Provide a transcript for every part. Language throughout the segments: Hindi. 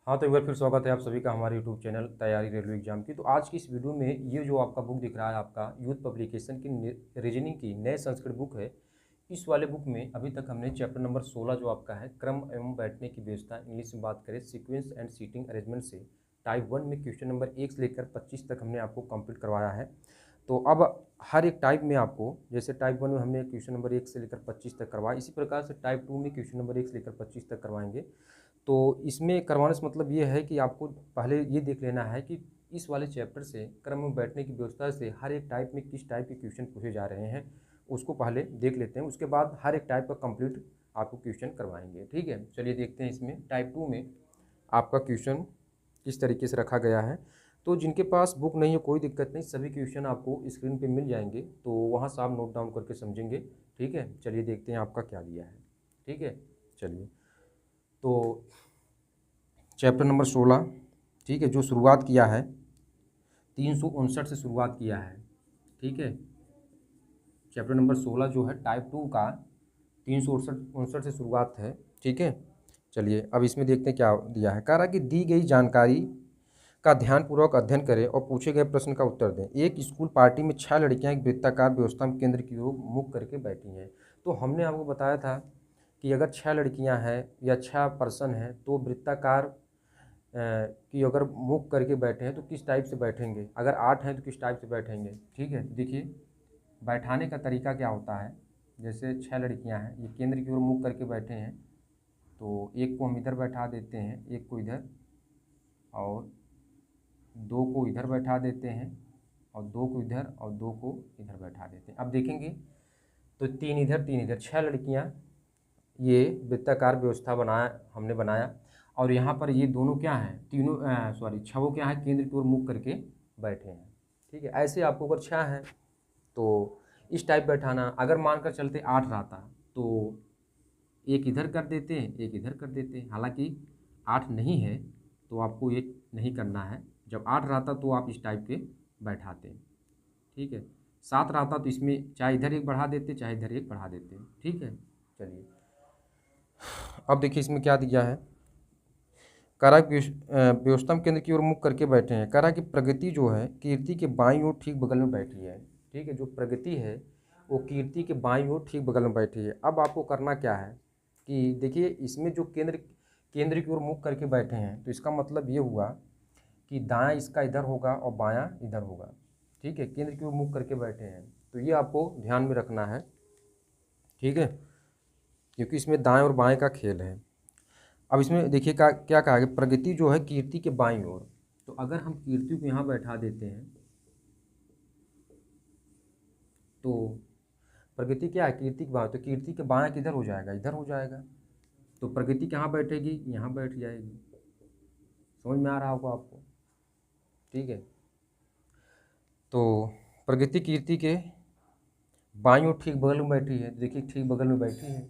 हाँ, तो एक बार फिर स्वागत है आप सभी का हमारे यूट्यूब चैनल तैयारी रेलवे एग्जाम की। तो आज की इस वीडियो में ये जो आपका बुक दिख रहा है, आपका यूथ पब्लिकेशन की रीजनिंग की नए संस्करण बुक है। इस वाले बुक में अभी तक हमने चैप्टर नंबर 16 जो आपका है क्रम एवं बैठने की व्यवस्था, इंग्लिश में बात करें सीक्वेंस एंड सीटिंग अरेंजमेंट से टाइप 1 में क्वेश्चन नंबर 1 से लेकर 25 तक हमने आपको कंप्लीट करवाया है। तो अब हर एक टाइप में आपको, जैसे टाइप 1 में हमने क्वेश्चन नंबर 1 से लेकर 25 तक करवाया, इसी प्रकार से टाइप 2 में क्वेश्चन नंबर 1 से लेकर 25 तक करवाएंगे। तो इसमें करवाने से मतलब ये है कि आपको पहले ये देख लेना है कि इस वाले चैप्टर से क्रम में बैठने की व्यवस्था से हर एक टाइप में किस टाइप के क्वेश्चन पूछे जा रहे हैं, उसको पहले देख लेते हैं। उसके बाद हर एक टाइप का कंप्लीट आपको क्वेश्चन करवाएंगे। ठीक है, चलिए देखते हैं इसमें टाइप 2 में आपका क्वेश्चन किस तरीके से रखा गया है। तो जिनके पास बुक नहीं है कोई दिक्कत नहीं, सभी क्वेश्चन आपको स्क्रीन पे मिल जाएंगे, तो वहाँ से आप नोट डाउन करके समझेंगे। ठीक है, चलिए देखते हैं आपका क्या दिया है। ठीक है, चलिए तो चैप्टर नंबर 16, ठीक है, जो शुरुआत किया है 359 से शुरुआत किया है। ठीक है, चैप्टर नंबर 16 जो है टाइप 2 का 359 से शुरुआत है। ठीक है, चलिए अब इसमें देखते हैं क्या दिया है। कह रहा है कि दी गई जानकारी का ध्यानपूर्वक अध्ययन करें और पूछे गए प्रश्न का उत्तर दें। एक स्कूल पार्टी में 6 लड़कियां एक वृत्ताकार व्यवस्था में केंद्र की ओर मुख करके बैठी हैं। तो हमने आपको बताया था कि अगर 6 लड़कियां हैं या 6 पर्सन हैं तो वृत्ताकार कि अगर मुख करके बैठे हैं तो किस टाइप से बैठेंगे, अगर 8 हैं तो किस टाइप से बैठेंगे। ठीक है, देखिए बैठाने का तरीका क्या होता है। जैसे 6 लड़कियां हैं, ये केंद्र की ओर मुख करके बैठे हैं, तो एक को हम इधर बैठा देते हैं, एक को इधर, और 2 को इधर बैठा देते हैं, और 2 को इधर, और 2 को इधर बैठा देते हैं। अब देखेंगे तो 3 इधर 3 इधर, 6 लड़कियाँ, ये वृत्ताकार व्यवस्था हमने बनाया। और यहाँ पर ये दोनों क्या हैं, तीनों सॉरी 6 क्या है, केंद्र की ओर मुख करके बैठे हैं। ठीक है, ऐसे आपको अगर 6 हैं तो इस टाइप बैठाना। अगर मानकर चलते 8 रहता तो एक इधर कर देते हैं, एक इधर कर देते हैं। हालांकि 8 नहीं है तो आपको ये नहीं करना है। जब 8 रहता तो आप इस टाइप के बैठाते। ठीक है, 7 रहता तो इसमें चाहे इधर एक बढ़ा देते, चाहे इधर एक बढ़ा देते। ठीक है, चलिए अब देखिए इसमें क्या दिया है। करा व्योस्तम केंद्र की ओर मुख करके बैठे हैं। करा कि प्रगति जो है कीर्ति के बाईं ओर ठीक बगल में बैठी है। ठीक है, जो प्रगति है वो कीर्ति के बाईं ओर ठीक बगल में बैठी है। अब आपको करना क्या है कि देखिए इसमें जो केंद्र की ओर मुख करके बैठे हैं, तो इसका मतलब ये हुआ कि दायां इसका इधर होगा और बायां इधर होगा। ठीक है, केंद्र की ओर मुख करके बैठे हैं, तो ये आपको ध्यान में रखना है। ठीक है, क्योंकि इसमें दाएं और बाएं का खेल है। अब इसमें देखिए क्या कहा कि प्रगति जो है कीर्ति के बाईं ओर। तो अगर हम कीर्ति को यहाँ बैठा देते हैं तो प्रगति क्या है, कीर्ति के बाएं, तो कीर्ति के बाएं किधर हो जाएगा, इधर हो जाएगा। तो प्रगति कहाँ बैठेगी, यहाँ बैठ जाएगी। समझ में आ रहा होगा आपको। ठीक है, तो प्रगति कीर्ति के बाईं ओर ठीक बगल में बैठी है। देखिए ठीक बगल में बैठी है।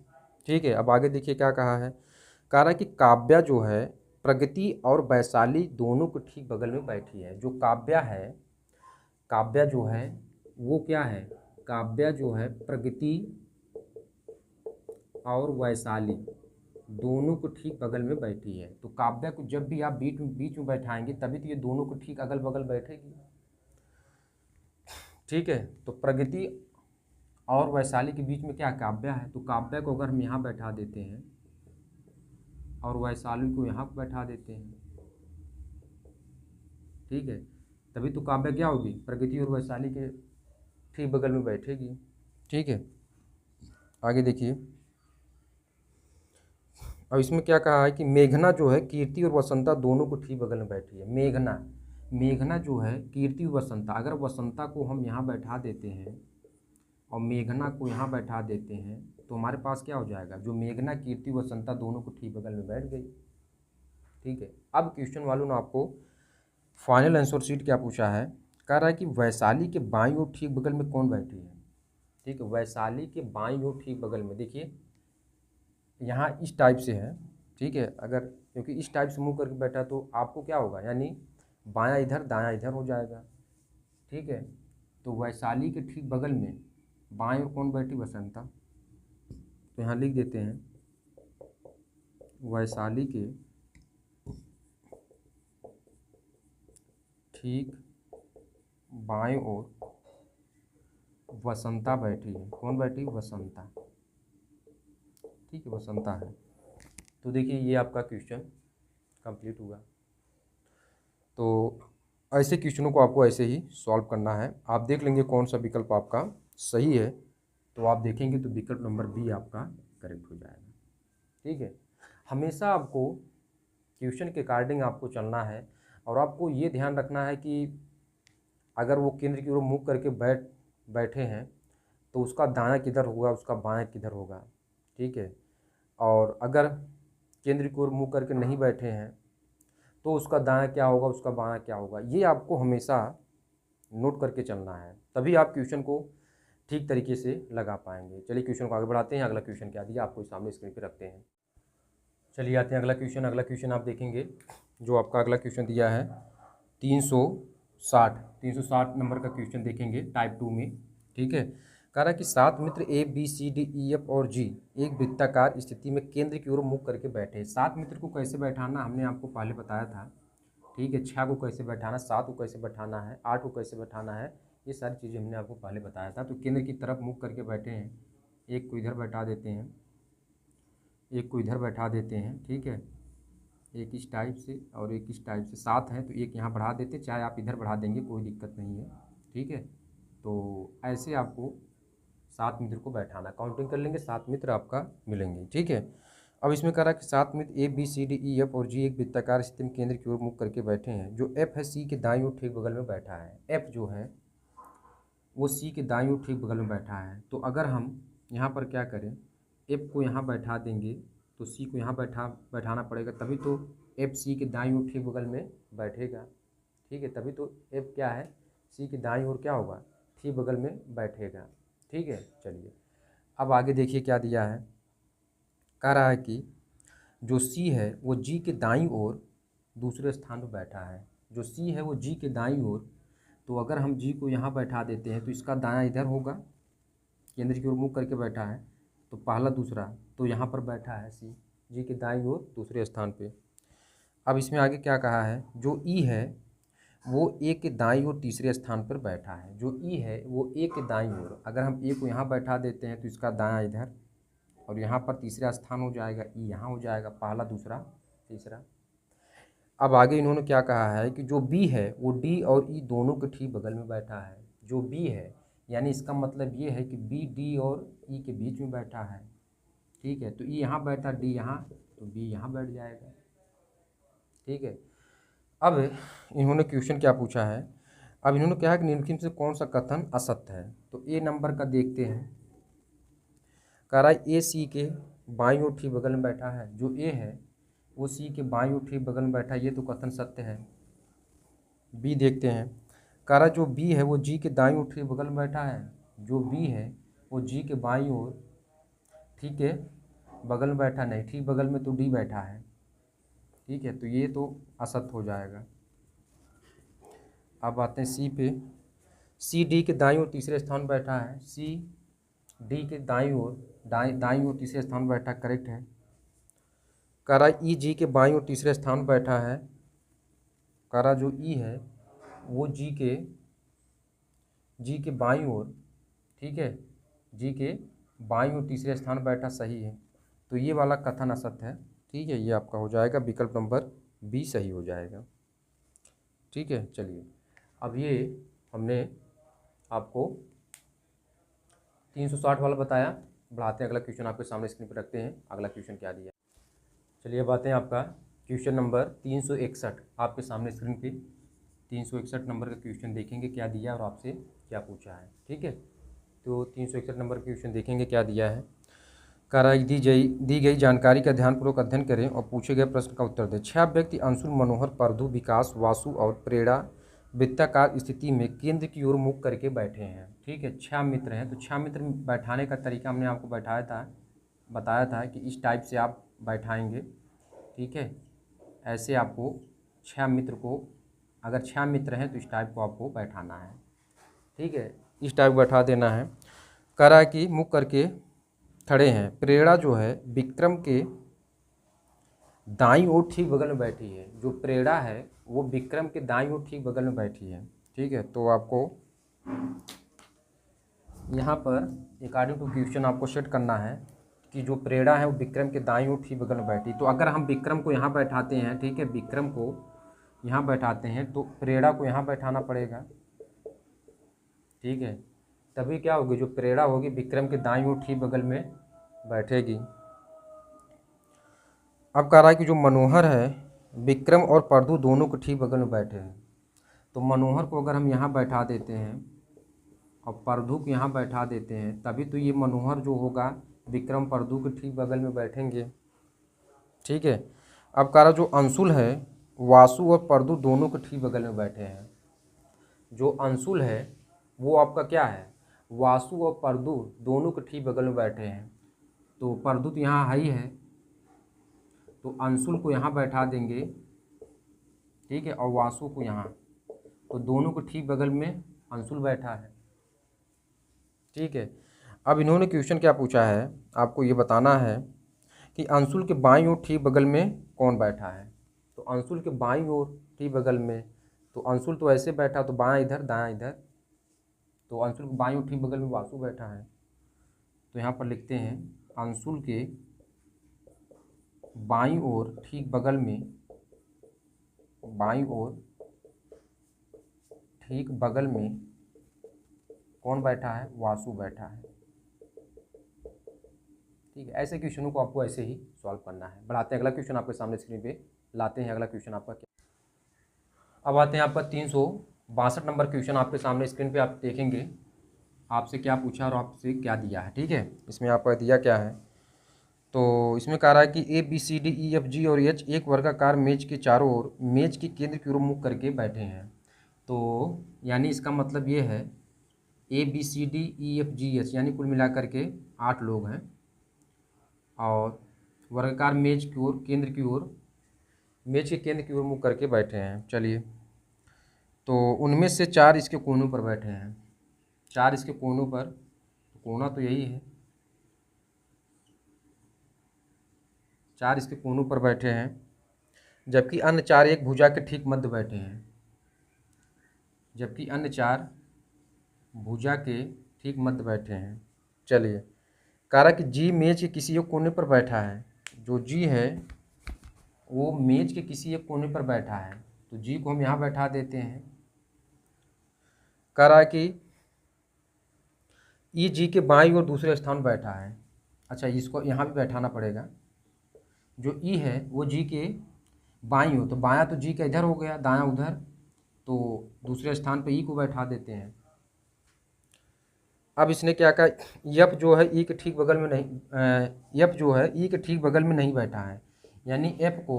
ठीक है, अब आगे देखिए क्या कहा है। कह रहा है कि काव्या जो है प्रगति और वैशाली दोनों को ठीक बगल में बैठी है। जो काव्या है, काव्या जो है वो क्या है, काव्या जो है प्रगति और वैशाली दोनों को ठीक बगल में बैठी है। तो काव्या को जब भी आप बीच में बैठाएंगे तभी तो ये दोनों को ठीक अगल बगल बैठेगी। ठीक है, तो प्रगति और वैशाली के बीच में क्या काव्या है, तो काव्या को अगर हम यहाँ बैठा देते हैं और वैशाली को यहाँ बैठा देते हैं, ठीक है, तभी तो काव्या क्या होगी, प्रगति और वैशाली के ठीक बगल में बैठेगी। ठीक है, आगे देखिए। अब इसमें क्या कहा है कि मेघना जो है कीर्ति और वसंता दोनों को ठीक बगल में बैठी है। मेघना जो है कीर्ति और वसंता, अगर वसंता को हम यहाँ बैठा देते हैं और मेघना को यहाँ बैठा देते हैं तो हमारे पास क्या हो जाएगा, जो मेघना कीर्ति वसंता दोनों को ठीक बगल में बैठ गई। ठीक है, अब क्वेश्चन वालों ने आपको फाइनल आंसर शीट क्या पूछा है। कह रहा है कि वैशाली के बाईं ओर ठीक बगल में कौन बैठी है। ठीक है, वैशाली के बाईं ओर ठीक बगल में देखिए यहाँ इस टाइप से है। ठीक है, अगर क्योंकि इस टाइप से मुंह करके बैठा तो आपको क्या होगा, यानी बायां इधर दायां इधर हो जाएगा। ठीक है, तो वैशाली के ठीक बगल में बाएं ओर कौन बैठी, वसंता। तो यहाँ लिख देते हैं वैशाली के ठीक बाएं ओर वसंता बैठी है। कौन बैठी? वसंता। ठीक है, वसंता है। तो देखिए ये आपका क्वेश्चन कंप्लीट हुआ। तो ऐसे क्वेश्चनों को आपको ऐसे ही सॉल्व करना है। आप देख लेंगे कौन सा विकल्प आपका सही है, तो आप देखेंगे तो विकल्प नंबर बी आपका करेक्ट हो जाएगा। ठीक है, हमेशा आपको क्वेश्चन के अकॉर्डिंग आपको चलना है और आपको ये ध्यान रखना है कि अगर वो केंद्र की ओर मुख करके बैठे हैं तो उसका दायां किधर होगा, उसका बायां किधर होगा। ठीक है, और अगर केंद्र की ओर मुँह करके नहीं बैठे हैं तो उसका दायां क्या होगा, उसका बायां क्या होगा। ये आपको हमेशा नोट करके चलना है, तभी आप क्वेश्चन को ठीक तरीके से लगा पाएंगे। चलिए क्वेश्चन को आगे बढ़ाते हैं। अगला क्वेश्चन क्या दिया आपको सामने स्क्रीन पे रखते हैं। चलिए आते हैं अगला क्वेश्चन। अगला क्वेश्चन आप देखेंगे जो आपका अगला क्वेश्चन दिया है 360 नंबर का क्वेश्चन देखेंगे टाइप 2 में। ठीक है, कह रहा है कि 7 मित्र A B C D E F और जी एक वृत्ताकार स्थिति में केंद्र की ओर मुख करके बैठे। 7 मित्र को कैसे बैठाना हमने आपको पहले बताया था। ठीक है, 6 को कैसे बैठाना, 7 को कैसे बैठाना है, 8 को कैसे बैठाना है, ये सारी चीज़ें हमने आपको पहले बताया था। तो केंद्र की तरफ मुख करके बैठे हैं, एक को इधर बैठा देते हैं, एक को इधर बैठा देते हैं। ठीक है, एक इस टाइप से और एक इस टाइप से। 7 है तो एक यहाँ बढ़ा देते, चाहे आप इधर बढ़ा देंगे कोई दिक्कत नहीं है। ठीक है, तो ऐसे आपको 7 मित्र को बैठाना, काउंटिंग कर लेंगे 7 मित्र आपका मिलेंगे। ठीक है, अब इसमें कह रहा है कि 7 मित्र A B C D E F और जी एक वृत्ताकार स्थिति में केंद्र की ओर मुख करके बैठे हैं। जो एफ है सी के दाईं ओर ठीक बगल में बैठा है। एफ जो है वो सी के दाईं ओर ठीक बगल में बैठा है। तो अगर हम यहाँ पर क्या करें, एफ को यहाँ बैठा देंगे तो सी को यहाँ बैठाना पड़ेगा, तभी तो एफ सी के दाईं ओर ठीक बगल में बैठेगा। ठीक है, तभी तो एफ क्या है, सी के दाईं ओर क्या होगा, ठीक बगल में बैठेगा। ठीक है, चलिए अब आगे देखिए क्या दिया है। कह रहा है कि जो सी है वो जी के दाईं ओर दूसरे स्थान पर बैठा है। जो सी है वो जी के दाईं ओर, तो अगर हम जी को यहाँ बैठा देते हैं तो इसका दायां इधर होगा, केंद्र की ओर मुख करके बैठा है तो पहला दूसरा तो यहाँ पर बैठा है सी, जी के दाईं ओर दूसरे स्थान पे। अब इसमें आगे क्या कहा है, जो ई है वो ए के दाईं ओर तीसरे स्थान पर बैठा है। जो ई है वो ए के दाईं ओर, अगर हम ए को यहाँ बैठा देते हैं तो इसका दायां इधर और यहाँ पर तीसरा स्थान हो जाएगा, ई यहाँ हो जाएगा, पहला दूसरा तीसरा। अब आगे इन्होंने क्या कहा है कि जो बी है वो डी और ई दोनों के ठीक बगल में बैठा है। जो बी है यानी इसका मतलब ये है कि बी डी और ई के बीच में बैठा है। ठीक है, तो ई यहाँ बैठा, डी यहाँ, तो बी यहाँ बैठ जाएगा। ठीक है, अब इन्होंने क्वेश्चन क्या पूछा है, अब इन्होंने कहा कि निम्नलिखित से कौन सा कथन असत्य है। तो ए नंबर का देखते हैं। कह रहा है ए सी के बाईं ओर ठीक बगल में बैठा है। जो ए है वो सी के बाईं ओर ठीक बगल में बैठा है, ये तो कथन सत्य है। बी देखते हैं। कह रहा जो बी है वो जी के दाईं ओर ठीक बगल में बैठा है। जो बी है वो जी के बाईं ओर ठीक है बगल में बैठा नहीं, ठीक बगल में तो डी बैठा है। ठीक है, तो ये तो असत्य हो जाएगा। अब आते हैं सी पे। सी डी के दाईं ओर तीसरे स्थान बैठा है। सी डी के दाईं ओर दाईं ओर तीसरे स्थान बैठा, करेक्ट है। कह रहा ई जी के बाईं ओर तीसरे स्थान बैठा है। कह रहा जो ई है वो जी के बाईं ओर, ठीक है, जी के बाईं ओर तीसरे स्थान बैठा, सही है। तो ये वाला कथन असत्य है। ठीक है, ये आपका हो जाएगा विकल्प नंबर बी सही हो जाएगा। ठीक है, चलिए अब ये हमने आपको 360 वाला बताया। बढ़ाते हैं, अगला क्वेश्चन आपके सामने स्क्रीन पर रखते हैं। अगला क्वेश्चन क्या दिया, चलिए अब आते हैं आपका क्वेश्चन नंबर 361 आपके सामने स्क्रीन पे। 361 नंबर का क्वेश्चन देखेंगे क्या दिया और आपसे क्या पूछा है। ठीक है, तो 361 नंबर क्वेश्चन देखेंगे क्या दिया है। कह रहा है दी गई जानकारी का ध्यानपूर्वक अध्ययन करें और पूछे गए प्रश्न का उत्तर दें। 6 व्यक्ति अंशुल, मनोहर, परधु, विकास, वासु और प्रेरणा वृत्ताकार स्थिति में केंद्र की ओर मुख करके बैठे हैं। ठीक है, 6 मित्र हैं। तो 6 मित्र बैठाने का तरीका हमने आपको बताया था कि इस टाइप से आप बैठाएंगे। ठीक है, ऐसे आपको 6 मित्र को, अगर 6 मित्र हैं तो इस टाइप को आपको बैठाना है। ठीक है, इस टाइप बैठा देना है। कह रहा है कि मुख करके खड़े हैं। प्रेरणा जो है विक्रम के दाईं ओर ठीक बगल में बैठी है। जो प्रेरणा है वो विक्रम के दाईं ओर ठीक बगल में बैठी है। ठीक है, तो आपको यहाँ पर अकॉर्डिंग टू क्वेश्चन आपको सेट करना है कि जो प्रेरणा है वो विक्रम के दाईं ओर ठीक बगल में बैठी। तो अगर हम विक्रम को यहाँ बैठाते हैं, ठीक है, विक्रम को यहाँ बैठाते हैं तो प्रेरणा को यहाँ बैठाना पड़ेगा। ठीक है, तभी क्या होगी, जो प्रेरणा होगी विक्रम के दाईं ओर ठीक बगल में बैठेगी। अब कह रहा है कि जो मनोहर है विक्रम और प्रदू दोनों के ठीक बगल में बैठे हैं। तो मनोहर को अगर हम यहाँ बैठा देते हैं और प्रदू को यहाँ बैठा देते हैं, तभी तो ये मनोहर जो होगा विक्रम प्रदू के ठीक बगल में बैठेंगे। ठीक है, अब कह रहा जो अंशुल है वासु और प्रदू दोनों के ठीक बगल में बैठे हैं। जो अंशुल है वो आपका क्या है, वासु और प्रदू दोनों के ठीक बगल में बैठे हैं। तो प्रदू तो यहाँ ही है, तो अंशुल को यहाँ बैठा देंगे। ठीक है, और वासु को यहाँ, तो दोनों को ठीक बगल में अंशुल बैठा है। ठीक है, अब इन्होंने क्वेश्चन क्या पूछा है, आपको ये बताना है कि अंशुल के बाईं ओर ठीक बगल में कौन बैठा है। तो अंशुल के बाईं ओर ठीक बगल में, तो अंशुल तो ऐसे बैठा, तो बायां इधर दायां इधर, तो अंशुल के बाईं ओर ठीक बगल में वासु बैठा है। तो यहाँ पर लिखते हैं अंशुल के बाईं ओर ठीक बगल में, बाईं ओर ठीक बगल में कौन बैठा है, वासु बैठा है। ठीक है, ऐसे क्वेश्चनों को आपको ऐसे ही सॉल्व करना है। बढ़ाते हैं अगला क्वेश्चन आपके सामने स्क्रीन पे लाते हैं। अगला क्वेश्चन आपका क्या, अब आते हैं आपका 362 नंबर क्वेश्चन आपके सामने स्क्रीन पे आप देखेंगे आपसे क्या पूछा और आपसे क्या दिया है। ठीक है, इसमें आपका दिया क्या है, तो इसमें कह रहा है कि ABCDEFG और H एक वर्गाकार मेज के चारों ओर मेज के केंद्र की ओर मुख करके बैठे हैं। तो यानी इसका मतलब ये है ABCDEFGH यानी कुल मिलाकर के 8 लोग हैं और वर्गाकार मेज की ओर केंद्र की ओर, मेज के केंद्र की ओर मुख करके बैठे हैं। चलिए, तो उनमें से 4 इसके कोनों पर बैठे हैं। 4 इसके कोनों पर, तो कोना तो यही है, 4 इसके कोनों पर बैठे हैं, जबकि अन्य 4 एक भुजा के ठीक मध्य बैठे हैं। जबकि अन्य 4 भुजा के ठीक मध्य बैठे हैं। चलिए, कह रहा कि जी मेज के किसी एक कोने पर बैठा है। जो जी है वो मेज के किसी एक कोने पर बैठा है, तो जी को हम यहाँ बैठा देते हैं। कह रहा कि ई जी के बाईं ओर दूसरे स्थान बैठा है। अच्छा, इसको यहाँ भी बैठाना पड़ेगा। जो ई है वो जी के बाईं ओर, तो बायां तो जी का इधर हो गया, दायां उधर, तो दूसरे स्थान पे ई को बैठा देते हैं। अब इसने क्या कहा, यफ जो है ई के ठीक बगल में नहीं, यफ जो है ई के ठीक बगल में नहीं बैठा है। यानी एफ को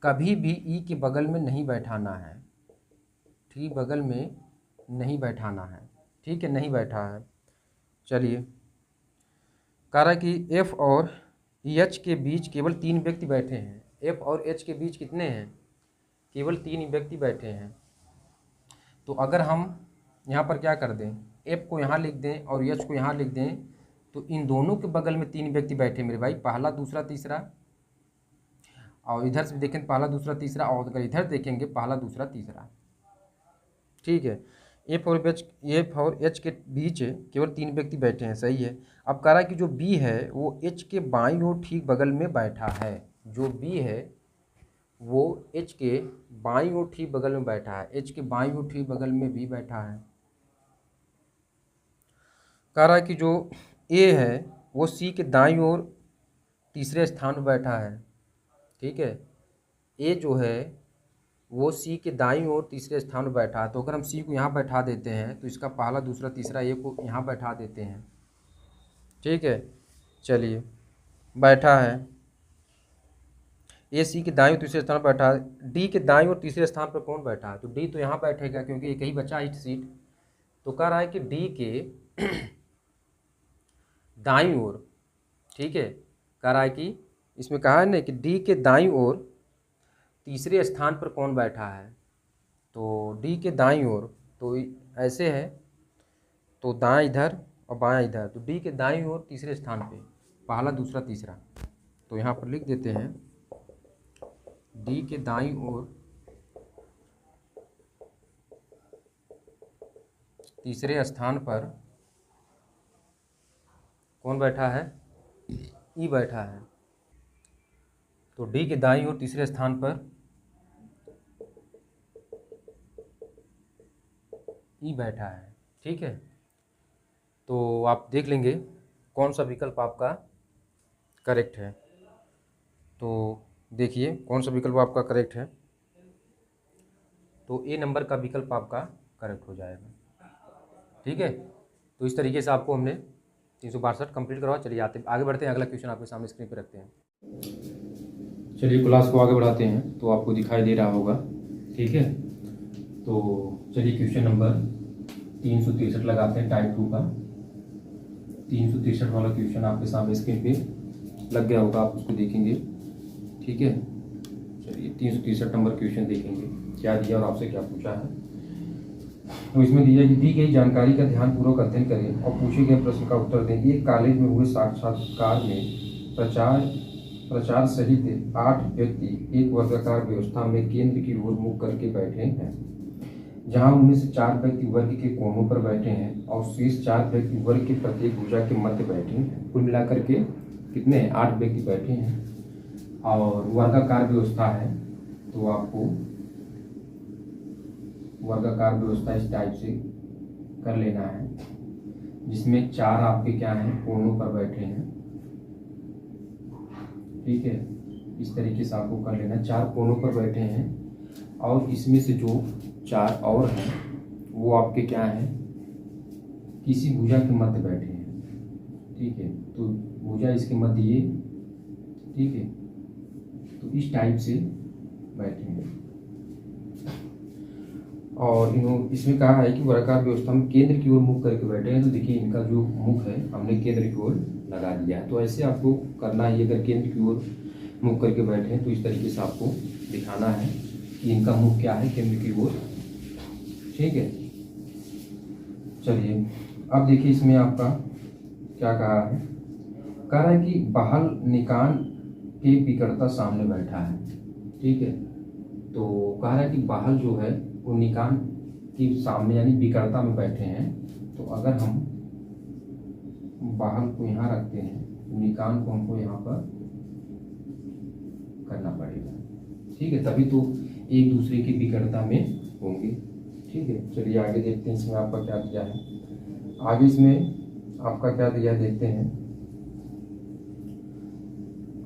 कभी भी ई के बगल में नहीं बैठाना है, ठीक बगल में नहीं बैठाना है। ठीक है, नहीं बैठा है। चलिए, कह रहा है कि एफ और एच के बीच केवल 3 व्यक्ति बैठे हैं। एफ और एच के बीच कितने हैं, केवल 3 व्यक्ति बैठे हैं। तो अगर हम यहाँ पर क्या कर दें, एफ को यहाँ लिख दें और एच को यहाँ लिख दें, तो इन दोनों के बगल में 3 व्यक्ति बैठे मेरे भाई, पहला दूसरा तीसरा। और इधर से देखें पहला दूसरा तीसरा, और अगर इधर देखेंगे पहला दूसरा तीसरा। ठीक है, एफ और एच के बीच केवल 3 व्यक्ति बैठे हैं, सही है। अब कह रहा है कि जो बी है वो एच के बाईं ओर ठीक बगल में बैठा है। जो बी है वो एच के बाईं ओर ठीक बगल में बैठा है, एच के बाईं ओर ठीक बगल में भी बैठा है। कह रहा है कि जो ए है वो सी के दाईं ओर तीसरे स्थान पर बैठा है। ठीक है, ए जो है वो सी के दाईं ओर तीसरे स्थान पर बैठा है। तो अगर हम सी को यहाँ बैठा देते हैं तो इसका पहला दूसरा तीसरा ए को यहाँ बैठा देते हैं। ठीक है, चलिए, बैठा है। ए सी के दाईं ओर तीसरे स्थान पर बैठा है। डी के दाईं ओर तीसरे स्थान पर कौन बैठा है, तो डी तो यहाँ बैठेगा क्योंकि एक ही बचा है सीट। तो कह रहा है कि डी के दाईं ओर, ठीक है, कह रहा है कि इसमें कहा है ना कि डी के दाईं ओर तीसरे स्थान पर कौन बैठा है। तो डी के दाईं ओर तो ऐसे है, तो दायां इधर और बायां इधर, तो डी के दाईं ओर तीसरे स्थान पे पहला दूसरा तीसरा। तो यहाँ पर लिख देते हैं डी के दाईं ओर तीसरे स्थान पर कौन बैठा है? ई बैठा है। तो डी के दाईं ओर तीसरे स्थान पर ई बैठा है। ठीक है, तो आप देख लेंगे कौन सा विकल्प आपका करेक्ट है। तो देखिए कौन सा विकल्प आपका करेक्ट है। तो ए नंबर का विकल्प आपका करेक्ट हो जाएगा। ठीक है, तो इस तरीके से आपको हमने 362 कंप्लीट करवा। चलिए आगे बढ़ते हैं, अगला क्वेश्चन आपके सामने स्क्रीन पर रखते हैं। चलिए क्लास को आगे बढ़ाते हैं, तो आपको दिखाई दे रहा होगा। ठीक है, तो चलिए क्वेश्चन नंबर 363 लगाते हैं, टाइप 2 का 363 वाला क्वेश्चन आपके सामने स्क्रीन पे लग गया होगा, आप उसको देखेंगे। ठीक है, चलिए 363 नंबर क्वेश्चन देखेंगे क्या दिया और आपसे क्या पूछा है। तो इसमें दिया कि दी गई जानकारी का ध्यानपूर्वक अध्ययन करें और पूछे गए प्रश्न का उत्तर दें। एक कॉलेज में हुए साक्षात्कार में प्रचार सहित 8 व्यक्ति एक वर्गाकार व्यवस्था में केंद्र की ओर मुख करके बैठे हैं, जहां उनमें से 4 व्यक्ति वर्ग के कोनों पर बैठे हैं और शेष 4 व्यक्ति वर्ग के प्रत्येक भुजा के मध्य बैठे हैं। कुल मिलाकर के कितने हैं? 8 व्यक्ति बैठे हैं और वर्गाकार व्यवस्था है। तो आपको वर्गाकार व्यवस्था इस टाइप से कर लेना है, जिसमें 4 आपके क्या हैं? कोनों पर बैठे हैं। ठीक है, इस तरीके से आपको कर लेना, 4 कोनों पर बैठे हैं और इसमें से जो 4 और हैं वो आपके क्या हैं? किसी भुजा के मध्य बैठे हैं। ठीक है, तो भुजा इसके मध्य ये। ठीक है, तो इस टाइप से बैठे हैं और इसमें कहा है कि वर्गाकार व्यवस्था में केंद्र की ओर मुख करके बैठे हैं। तो देखिए इनका जो मुख है हमने केंद्र की ओर लगा दिया है। तो ऐसे आपको करना है, अगर केंद्र की ओर मुख करके बैठे हैं तो इस तरीके से आपको दिखाना है कि इनका मुख क्या है? केंद्र की ओर। ठीक है, चलिए अब देखिए इसमें आपका क्या कहा है। कह रहा है कि बहल निकान के विकर्ता सामने बैठा है। ठीक है, तो कह रहा है कि बहल जो है वो निकान के सामने यानी विकर्ता में बैठे हैं। तो अगर हम बहल को यहाँ रखते हैं, निकान को हमको यहाँ पर करना पड़ेगा। ठीक है, तभी तो एक दूसरे की विकर्ता में होंगे। ठीक है, चलिए आगे देखते हैं इसमें आपका क्या दिया है। आगे इसमें आपका क्या दिया है देखते हैं।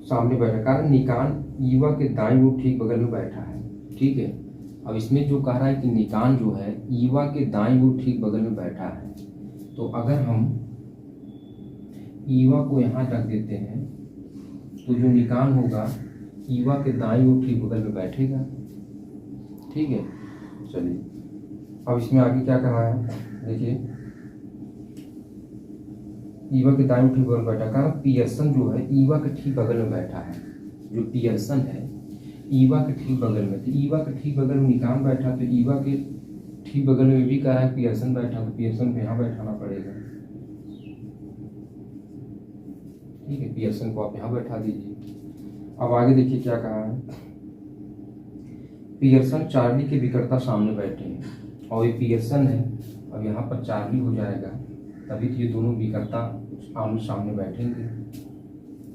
सामने बैठा, कारण निकान युवा के दाईं ओर ठीक बगल में बैठा है। ठीक है, अब इसमें जो कह रहा है कि निकान जो है युवा के दाईं ओर ठीक बगल में बैठा है। तो अगर हम युवा को यहाँ रख देते हैं तो जो निकान होगा युवा के दाईं ओर ठीक बगल में बैठेगा। ठीक है, चलिए अब इसमें आगे क्या कहा है देखिए। युवा के दाईं ओर ठीक बगल में बैठा, कारण पियर्सन जो है युवा के ठीक बगल में बैठा है। जो पियर्सन है ईवा के ठीक बगल में, तो ईवा के ठीक बगल में निकान बैठा, तो ईवा के ठीक बगल में भी कहा है पियर्सन बैठा, तो पियर्सन को यहाँ बैठाना पड़ेगा। ठीक है, पियर्सन को आप यहाँ बैठा दीजिए। अब आगे देखिए क्या कहा है। पियर्सन चार्ली के विकर्ता सामने बैठे हैं और ये पियर्सन है, अब यहाँ पर चार्ली हो जाएगा, तभी तो ये दोनों विकर्ता आमने सामने बैठेंगे।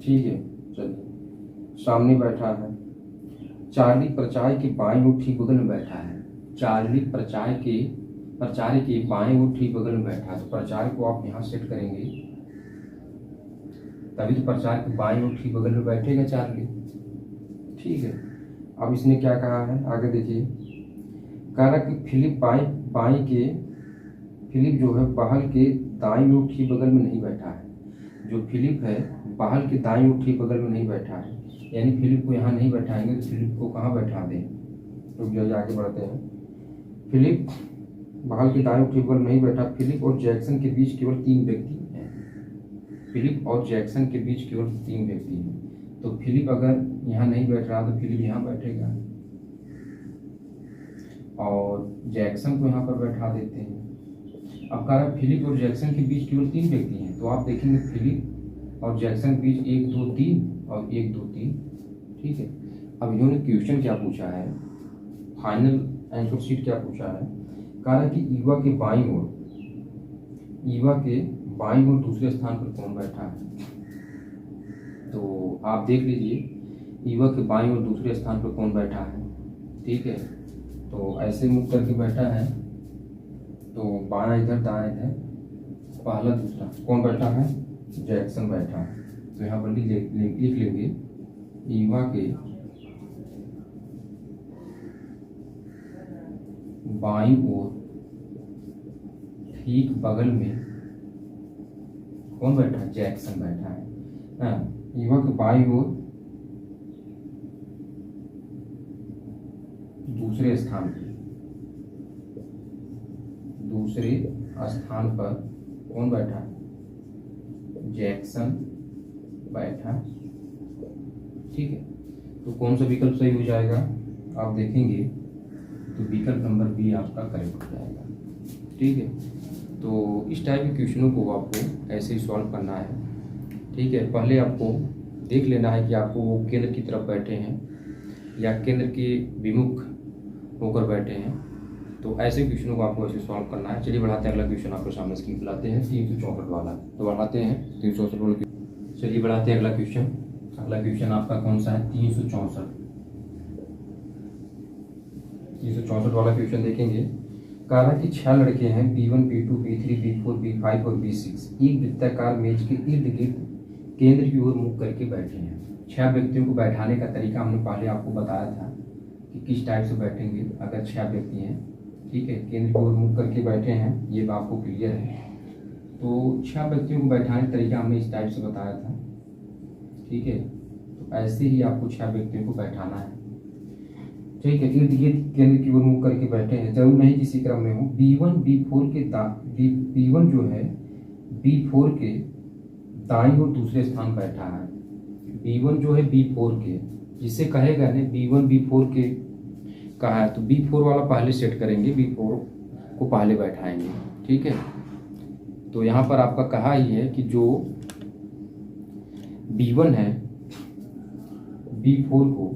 ठीक है, चलिए सामने बैठा है। चार्ली प्रचार्य के बाएं ओर ठीक बगल में बैठा है। चार्ली प्रचार्य के बाएं ओर ठीक बगल में बैठा है, तो प्रचार्य को आप यहाँ सेट करेंगे, तभी तो प्रचार्य के बाएं ओर ठीक बगल में बैठेगा चार्ली। ठीक है, अब इसने क्या कहा है आगे देखिए। कह रहा कि फिलिप जो है बहल के दाईं ओर ठीक बगल में नहीं बैठा है। जो फिलिप है बहल के दाईं ओर ठीक बगल में नहीं बैठा है, यानी फिलिप को यहाँ नहीं बैठाएंगे तो फिलिप को कहाँ बैठा दें। तो आगे बढ़ते हैं। फिलिप बहल के दाईं ओर ठीक बगल में नहीं बैठा। फिलिप और जैक्सन के बीच केवल 3 व्यक्ति हैं। फिलिप और जैक्सन के बीच केवल 3 व्यक्ति हैं, तो फिलिप अगर यहाँ नहीं बैठ रहा तो फिलिप यहाँ बैठेगा और जैक्सन को यहाँ पर बैठा देते हैं। अब कह रहा है फिलिप और जैक्सन के बीच केवल 3 व्यक्ति हैं, तो आप देखेंगे फिलिप और जैक्सन के बीच 1 2 3 और 1 2 3। ठीक है, अब इन्होंने क्वेश्चन क्या पूछा है, फाइनल आंसर शीट क्या पूछा है, कहा है कि ईवा के बाईं ओर दूसरे स्थान पर कौन बैठा है। तो आप देख लीजिए ईवा के बाईं ओर दूसरे स्थान पर कौन बैठा है। ठीक है, तो ऐसे मुख करके बैठा है, तो बायां इधर दायां इधर, पहला दूसरा कौन बैठा है, जैक्सन बैठा है। तो यहाँ पर लिख लेंगे ईवा के बाईं ओर ठीक बगल में कौन बैठा है, जैक्सन बैठा है। ईवा के बाईं ओर दूसरे स्थान पर कौन बैठा है, जैक्सन बैठा। ठीक है, तो कौन सा विकल्प सही हो जाएगा, आप देखेंगे तो विकल्प नंबर बी आपका करेक्ट हो जाएगा। ठीक है, तो इस टाइप के क्वेश्चनों को आपको ऐसे ही सॉल्व करना है। ठीक है, पहले आपको देख लेना है कि आपको वो केंद्र की तरफ बैठे हैं या केंद्र के विमुख होकर बैठे हैं। तो ऐसे क्वेश्चनों को आपको ऐसे सॉल्व करना है। चलिए बढ़ाते हैं, अगला क्वेश्चन आपके सामने स्क्रीन पर लाते हैं 364 वाला। तो बढ़ाते हैं 364 वाला। चलिए बढ़ाते हैं अगला क्वेश्चन। अगला क्वेश्चन आपका कौन सा है, 364 वाला क्वेश्चन देखेंगे। कहा है कि 6 लड़के हैं B1 B2 B3 B4 B5 और B6 एक वृत्ताकार मेज के इर्द गिर्द केंद्र की ओर मुख करके बैठे हैं। 6 व्यक्तियों को बैठाने का तरीका हमने पहले आपको बताया था कि किस टाइप से बैठेंगे अगर 6 व्यक्ति हैं। ठीक है, केंद्र की ओर मुख करके बैठे हैं, ये आपको क्लियर है। तो 6 व्यक्तियों को बैठाने का तरीका हमने इस टाइप से बताया था। ठीक है, तो ऐसे ही आपको 6 व्यक्तियों को बैठाना है। ठीक है, इर्द गिर्द केंद्र की ओर मुख करके बैठे हैं, जरूर नहीं किसी क्रम में हो। B1 B4 के B1 जो है B4 के दाईं ओर दूसरे स्थान बैठा है। B1 जो है B4 के, जिसे कहेगा ने B1 B4 के कहा है, तो B4 वाला पहले सेट करेंगे, B4 को पहले बैठाएंगे। ठीक है, तो यहाँ पर आपका कहा ही है कि जो B1 है B4 को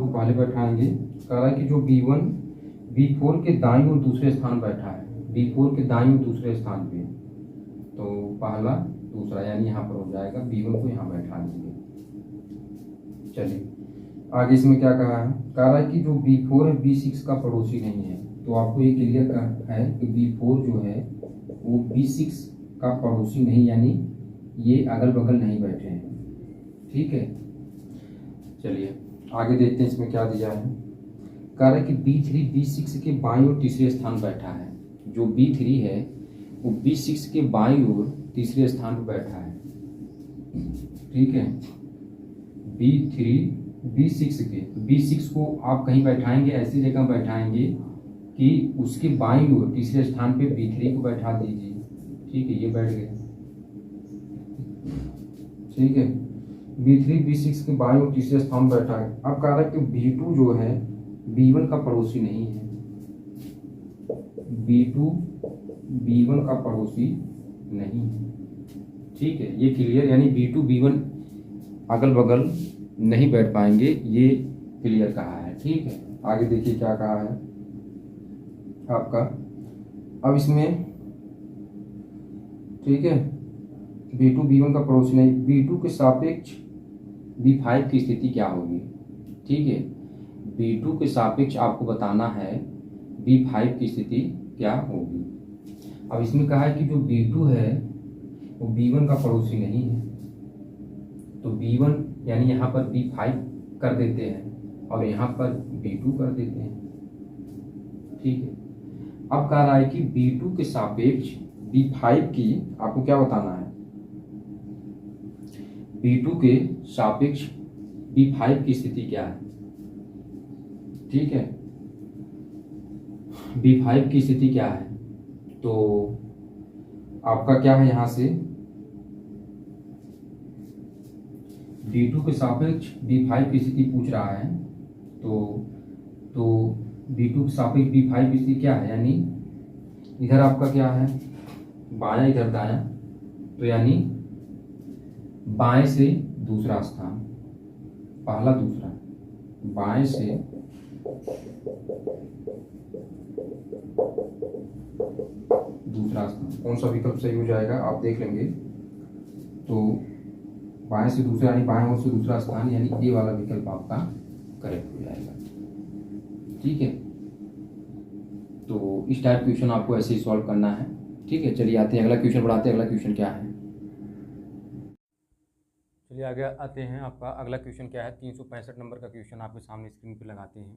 पहले बैठाएंगे। कह रहा है कि जो B1 B4 के दाईं ओर दूसरे स्थान बैठा है, B4 के दाईं ओर दूसरे स्थान पे, तो पहला दूसरा यानी यहाँ पर हो जाएगा, B1 को यहाँ बैठा देंगे। चलिए आगे इसमें क्या कहा है, कह रहा है कि जो B4 है B6 का पड़ोसी नहीं है। तो आपको ये क्लियर है कि B4 जो है वो B6 का पड़ोसी नहीं, यानी ये अगल बगल नहीं बैठे हैं। ठीक है, चलिए आगे देखते हैं इसमें क्या दिया है। कह रहा है कि B3 B6 के बाईं ओर तीसरे स्थान बैठा है। जो B3 है वो B6 के बाईं ओर तीसरे स्थान पर बैठा है। ठीक है, B3 B6 को आप कहीं बैठाएंगे, ऐसी जगह बैठाएंगे कि उसके बाईं ओर तीसरे स्थान पे B3 को बैठा दीजिए। ठीक है, ये बैठ गया। ठीक है, B3 B6 के बाईं ओर तीसरे स्थान बैठा है। अब कह रहा है कि B2 जो है B1 का पड़ोसी नहीं है। B2 B1 का पड़ोसी नहीं है। ठीक है, ये क्लियर, यानी B2 B1 अगल बगल नहीं बैठ पाएंगे, ये क्लियर कहा है। ठीक है, आगे देखिए क्या कहा है आपका। अब इसमें ठीक है, B2 B1 का पड़ोसी नहीं, B2 के सापेक्ष B5 की स्थिति क्या होगी। ठीक है, B2 के सापेक्ष आपको बताना है B5 की स्थिति क्या होगी। अब इसमें कहा है कि जो B2 है वो B1 का पड़ोसी नहीं है, तो B1 यानी यहाँ पर B5 कर देते हैं और यहाँ पर B2 कर देते हैं। ठीक है, अब कह रहा है कि B2 के सापेक्ष B5 की आपको क्या बताना है, B2 के सापेक्ष B5 की स्थिति क्या है। ठीक है, B5 की स्थिति क्या है, तो आपका क्या है, यहाँ से B2 के सापेक्ष B5 की स्थिति पूछ रहा है। तो B2 के सापेक्ष B5 की स्थिति क्या है, यानी इधर आपका क्या है, बायां इधर दायां, तो यानी बाएं से दूसरा स्थान, पहला दूसरा। बाएं से दूसरा स्थान, कौन सा विकल्प सही हो जाएगा आप देख लेंगे। तो बाएं से दूसरा यानी बाएं ओर से दूसरा स्थान यानी ए वाला विकल्प आपका करेक्ट हो जाएगा। ठीक है, तो इस टाइप क्वेश्चन आपको ऐसे ही सॉल्व करना है। ठीक है, चलिए आते हैं अगला क्वेश्चन बढ़ाते हैं। अगला क्वेश्चन क्या है, चलिए आगे आते हैं। आपका अगला क्वेश्चन क्या है, 365 नंबर का क्वेश्चन आपके सामने स्क्रीन पे लगाते हैं।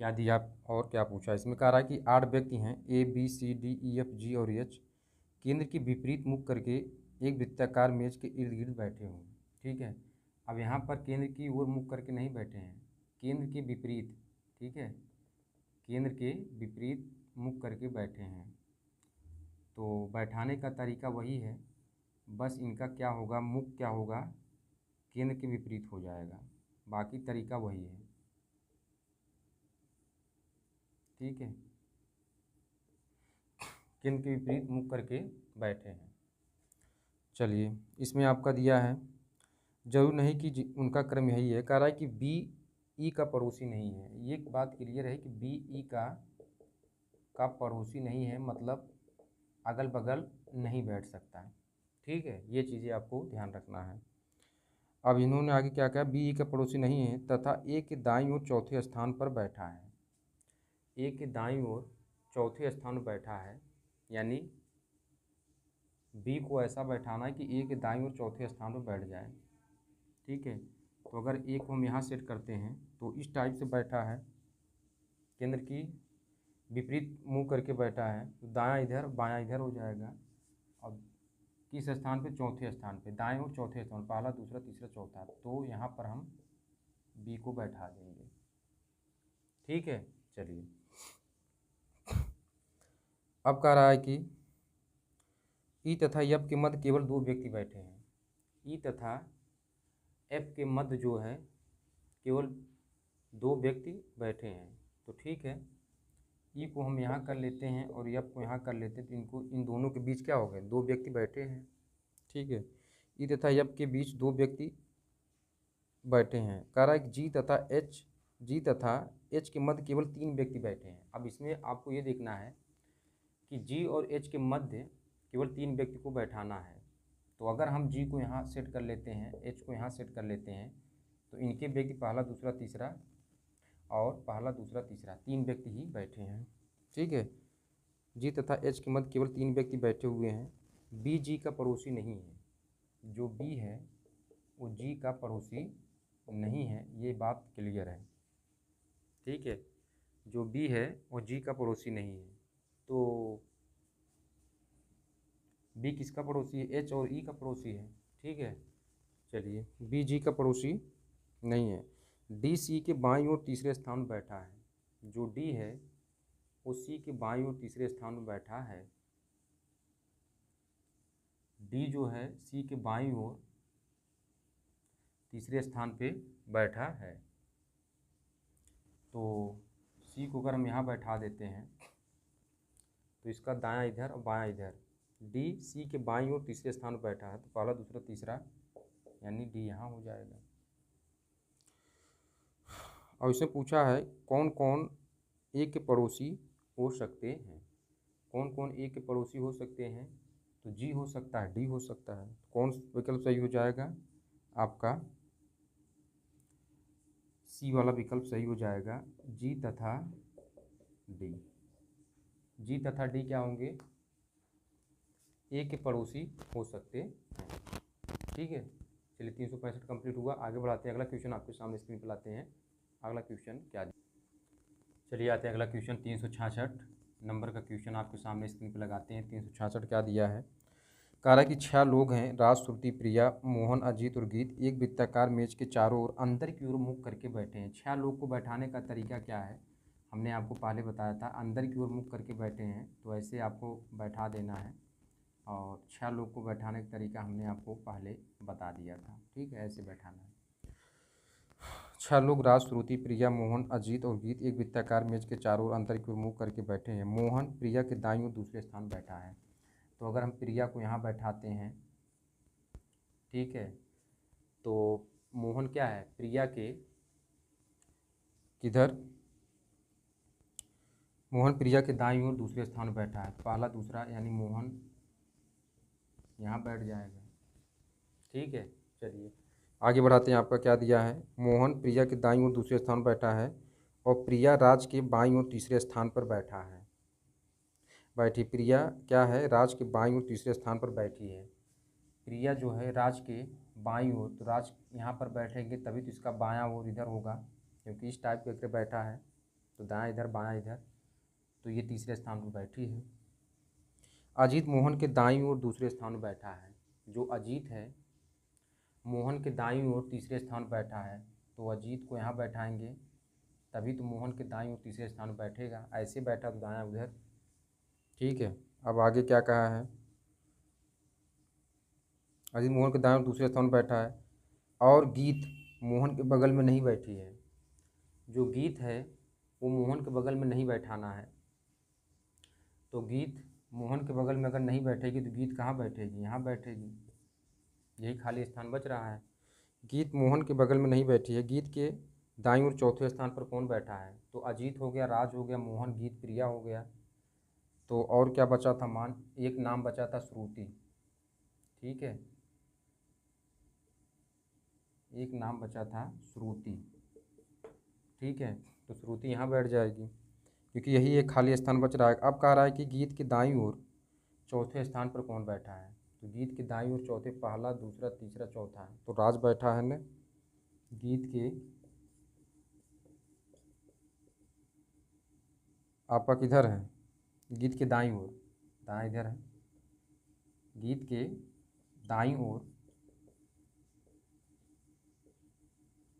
क्या दिया और क्या पूछा, इसमें कह रहा है कि 8 व्यक्ति हैं ABCDEFG और H केंद्र की विपरीत मुख करके एक वृत्ताकार मेज के इर्द गिर्द बैठे हुए। ठीक है, अब यहाँ पर केंद्र की ओर मुख करके नहीं बैठे हैं, केंद्र के विपरीत। ठीक है, केंद्र के विपरीत मुख करके बैठे हैं। तो बैठाने का तरीका वही है, बस इनका क्या होगा, मुख क्या होगा, केंद्र के विपरीत हो जाएगा, बाकी तरीका वही है। ठीक है, केंद्र के विपरीत मुख करके बैठे हैं। चलिए, इसमें आपका दिया है, जरूर नहीं कि उनका क्रम यही है। कह रहा है कि बी ई का पड़ोसी नहीं है। ये बात क्लियर है कि बी ई का पड़ोसी नहीं है, मतलब अगल बगल नहीं बैठ सकता है। ठीक है, ये चीज़ें आपको ध्यान रखना है। अब इन्होंने आगे क्या कहा, बी ई का पड़ोसी नहीं है तथा ए के दाईं ओर चौथे स्थान पर बैठा है। ए के दाईं ओर चौथे स्थान पर बैठा है, यानी बी को ऐसा बैठाना है कि ए के दाईं ओर चौथे स्थान पर बैठ जाए। ठीक है, तो अगर ए को हम यहाँ सेट करते हैं तो इस टाइप से बैठा है, केंद्र की विपरीत मुंह करके बैठा है, तो दायां इधर बायां इधर हो जाएगा। और किस स्थान पे, चौथे स्थान पे, दाएं और चौथे स्थान, पहला दूसरा तीसरा चौथा, तो यहाँ पर हम बी को बैठा देंगे। ठीक है, चलिए अब कह रहा है कि ई तथा एफ के मध्य केवल 2 व्यक्ति बैठे हैं। ई तथा एफ के मध्य जो है केवल 2 व्यक्ति बैठे हैं। तो ठीक है, ई को हम यहाँ कर लेते हैं और एफ को यहाँ कर लेते हैं, तो इनको इन दोनों के बीच क्या हो गए, 2 व्यक्ति बैठे हैं। ठीक है, ई तथा एफ के बीच 2 व्यक्ति बैठे हैं। कह रहा है कि जी तथा एच के मध्य केवल 3 व्यक्ति बैठे हैं। अब इसमें आपको ये देखना है कि जी और एच के मध्य केवल 3 व्यक्ति को बैठाना है। तो अगर हम जी को यहाँ सेट कर लेते हैं, एच को यहाँ सेट कर लेते हैं, तो इनके व्यक्ति पहला दूसरा तीसरा और पहला दूसरा तीसरा 3 व्यक्ति ही बैठे हैं। ठीक है, जी तथा एच के मध्य केवल 3 व्यक्ति बैठे हुए हैं। बी जी का पड़ोसी नहीं है, जो बी है वो जी का पड़ोसी नहीं है, ये बात क्लियर है। ठीक है, जो बी है वो जी का पड़ोसी नहीं है। तो बी किसका पड़ोसी है, एच और ई का पड़ोसी है। ठीक है, चलिए बी जी का पड़ोसी नहीं है। डी सी के बाईं ओर तीसरे स्थान पर बैठा है, जो डी है वो सी के बाईं ओर तीसरे स्थान पर बैठा है। डी जो है सी के बाईं ओर तीसरे स्थान पे बैठा है। तो सी को अगर हम यहाँ बैठा देते हैं तो इसका दायां इधर और बायां इधर, डी सी के बाईं ओर तीसरे स्थान पर बैठा है, तो पहला दूसरा तीसरा यानी डी यहाँ हो जाएगा। और इससे पूछा है कौन कौन ए के पड़ोसी हो सकते हैं। कौन कौन ए के पड़ोसी हो सकते हैं, तो जी हो सकता है, डी हो सकता है। कौन विकल्प सही हो जाएगा, आपका सी वाला विकल्प सही हो जाएगा, जी तथा डी। जी तथा डी क्या होंगे, ए के पड़ोसी हो सकते हैं। ठीक है, चलिए 365 कंप्लीट हुआ। आगे बढ़ाते हैं, अगला क्वेश्चन आपके सामने स्क्रीन पर लाते हैं। अगला क्वेश्चन क्या, चलिए आते हैं अगला क्वेश्चन 366 नंबर का क्वेश्चन आपके सामने स्क्रीन पर लगाते हैं। 366 क्या दिया है, कह रहा है कि 6 लोग हैं, राज, श्रुति, प्रिया, मोहन, अजीत और गीत एक वृत्ताकार मेज के चारों ओर अंदर की ओर मुख करके बैठे हैं। 6 लोग को बैठाने का तरीका क्या है, हमने आपको पहले बताया था, अंदर की ओर मुख करके बैठे हैं तो ऐसे आपको बैठा देना है। और 6 लोग को बैठाने का तरीका हमने आपको पहले बता दिया था। ठीक है, ऐसे बैठाना है। 6 लोग, राज, श्रुति, प्रिया, मोहन, अजीत और गीत एक वृत्ताकार मेज के चारों ओर अंतर की ओर मुँह करके बैठे हैं। मोहन प्रिया के दाईं ओर दूसरे स्थान बैठा है। तो अगर हम प्रिया को यहाँ बैठाते हैं, ठीक है, तो मोहन क्या है, प्रिया के किधर, मोहन प्रिया के दाईं ओर दूसरे स्थान पर बैठा है। पहला दूसरा यानी मोहन यहाँ बैठ जाएगा। ठीक है, चलिए आगे बढ़ाते हैं। आपका क्या दिया है, मोहन प्रिया के दाईं ओर दूसरे स्थान पर बैठा है और प्रिया राज के बाईं ओर तीसरे स्थान पर बैठा है, बैठी। प्रिया क्या है, राज के बाईं ओर तीसरे स्थान पर बैठी है। प्रिया जो है राज के बाईं ओर, तो राज यहाँ पर बैठेंगे तभी तो इसका बायां ओर इधर होगा, क्योंकि इस टाइप करके बैठा है, तो दायां इधर बायां इधर, तो ये तीसरे स्थान पर बैठी है। अजीत मोहन के दाईं ओर दूसरे स्थान पर बैठा है। जो अजीत है मोहन के दाईं ओर तीसरे स्थान पर बैठा है, तो अजीत को यहाँ बैठाएंगे तभी तो मोहन के दाईं ओर तीसरे स्थान पर बैठेगा। ऐसे बैठा तो दायां उधर। ठीक है, अब आगे क्या कहा है, अजीत मोहन के दाईं ओर दूसरे स्थान पर बैठा है और गीत मोहन के बगल में नहीं बैठी है। जो गीत है वो मोहन के बगल में नहीं बैठाना है, तो गीत मोहन के बगल में अगर नहीं बैठेगी तो गीत कहाँ बैठेगी, यहाँ बैठेगी, यही खाली स्थान बच रहा है। गीत मोहन के बगल में नहीं बैठी है। गीत के दाईं ओर चौथे स्थान पर कौन बैठा है, तो अजीत हो गया, राज हो गया, मोहन, गीत, प्रिया हो गया। तो और क्या बचा था, मान एक नाम बचा था श्रुति। ठीक है, एक नाम बचा था श्रुति। ठीक है, तो श्रुति यहाँ बैठ जाएगी क्योंकि यही एक खाली स्थान बच रहा है। अब कह रहा है कि गीत के दाईं ओर चौथे स्थान पर कौन बैठा है, तो गीत के दाईं ओर चौथे, पहला दूसरा तीसरा चौथा, तो राज बैठा है ना। गीत के आपका किधर है, गीत के दाईं ओर, दायां इधर है, गीत के दाईं ओर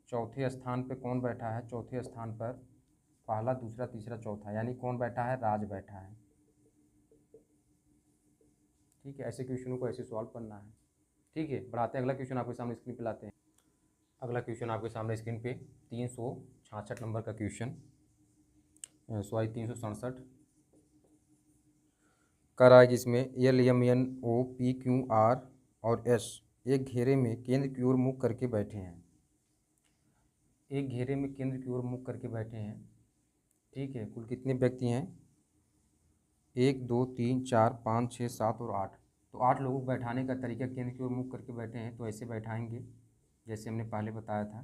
चौथे स्थान पे कौन बैठा है, चौथे स्थान पर पहला दूसरा तीसरा चौथा, यानी कौन बैठा है, राज बैठा है। ठीक है, ऐसे क्वेश्चनों को ऐसे सॉल्व करना है। ठीक है, बढ़ाते हैं, अगला क्वेश्चन आपके सामने स्क्रीन पे लाते हैं। अगला क्वेश्चन आपके सामने स्क्रीन पे 366 नंबर का क्वेश्चन, सॉरी 367 कर आएगी। इसमें L M N O P Q R और एस एक घेरे में केंद्र की ओर मुख करके बैठे हैं। एक घेरे में केंद्र की ओर मुख करके बैठे हैं। ठीक है, कुल कितने व्यक्ति हैं, 1 2 3 4 5 6 7 और 8, तो 8 लोगों को बैठाने का तरीका, केंद्र की ओर मुख करके बैठे हैं तो ऐसे बैठाएंगे जैसे हमने पहले बताया था।